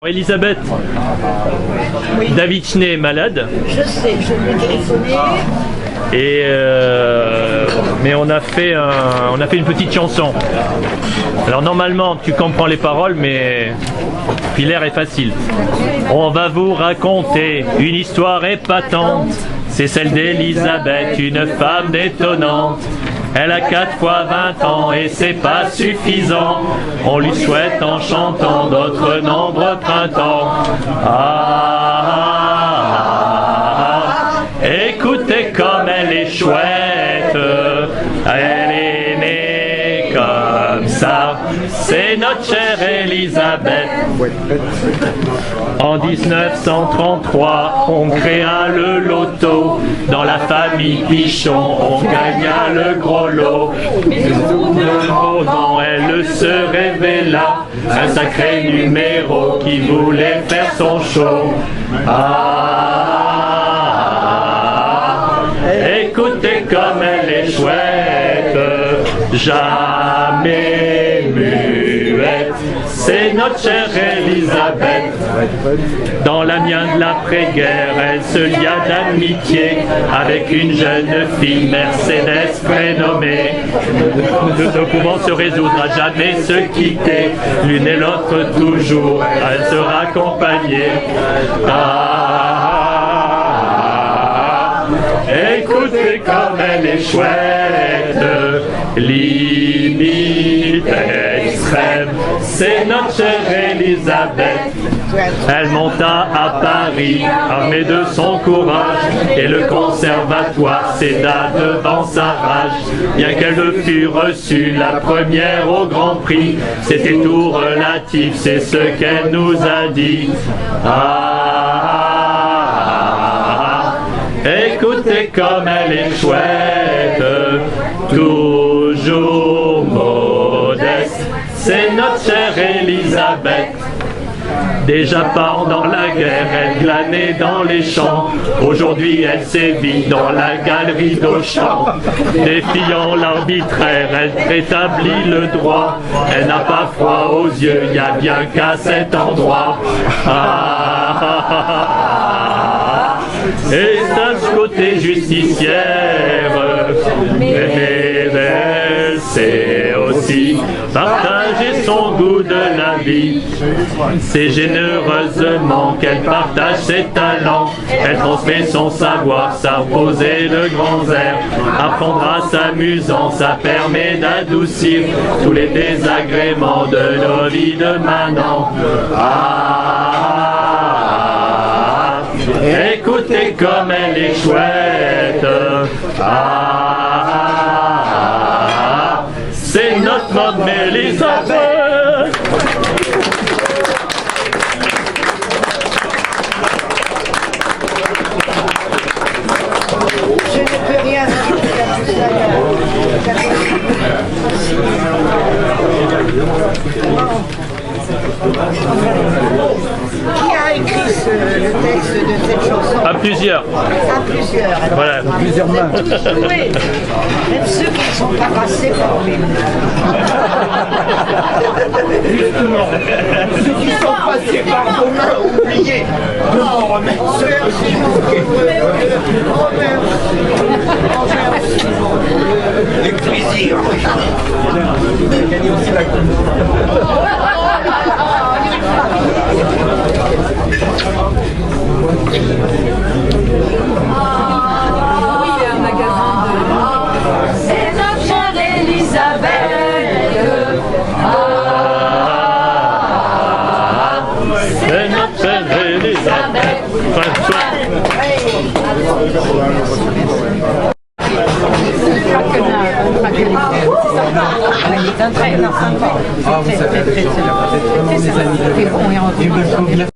Elisabeth, Oui, David Schnee est malade je sais, je lui ai téléphoné. et mais on a fait une petite chanson. Alors normalement tu comprends les paroles, mais puis l'air est facile. On va vous raconter une histoire épatante. C'est celle d'Elisabeth, une femme détonnante. Elle a 4 fois 20 ans et c'est pas suffisant. On lui souhaite en chantant d'autres nombreux printemps. Écoutez comme elle est chouette. Elle est née comme ça. C'est notre chère Elisabeth. En 1933, on créa le loto. Dans la famille Pichon, on gagna le gros lot. Non, elle se révéla un sacré numéro qui voulait faire son show. Écoutez comme elle est chouette, jamais muette. C'est notre chère Elisabeth. Dans l'Amiens de l'après-guerre, elle se lia d'amitié avec une jeune fille, Mercedes prénommée. Ne pouvant se résoudre à jamais se quitter, l'une et l'autre toujours, elles se raccompagnaient. Écoutez comme elle est chouette, limite extrême, c'est notre chère Elisabeth. Elle monta à Paris, armée de son courage, et le conservatoire céda devant sa rage. Bien qu'elle fût reçue la première au Grand Prix, c'était tout relatif, c'est ce qu'elle nous a dit. Écoutez comme elle est chouette, toujours modeste, c'est notre chère Elisabeth. Déjà pendant la guerre, elle glanait dans les champs. Aujourd'hui, elle sévit dans la galerie d'Auchan. Défiant l'arbitraire, elle rétablit le droit. Elle n'a pas froid aux yeux, y a bien qu'à cet endroit. Et d'un côté justicière, mais elle sait aussi partager son goût de la vie. C'est généreusement qu'elle partage ses talents. Elle transmet son savoir, sa poser de grands airs. Apprendre à s'amusant, ça permet d'adoucir tous les désagréments de nos vies de maintenant. Écoutez comme elle est chouette. C'est notre môme Elisabeth. Je ne peux rien ajouter à tout ça. Qui a écrit le texte de cette chanson? À plusieurs. À plusieurs. Alors, Voilà. vous êtes tous doués. Même ceux qui ne sont pas passés par lui. Ceux qui sont passés par vos mains, oubliez de m'en remettre. Merci beaucoup. Avec plaisir. C'est notre chère Elisabeth. C'est notre chère Elisabeth. C'est très, très, très, très, très, très, très, très, très, très, très, très, très, très, très, très, très, très, très,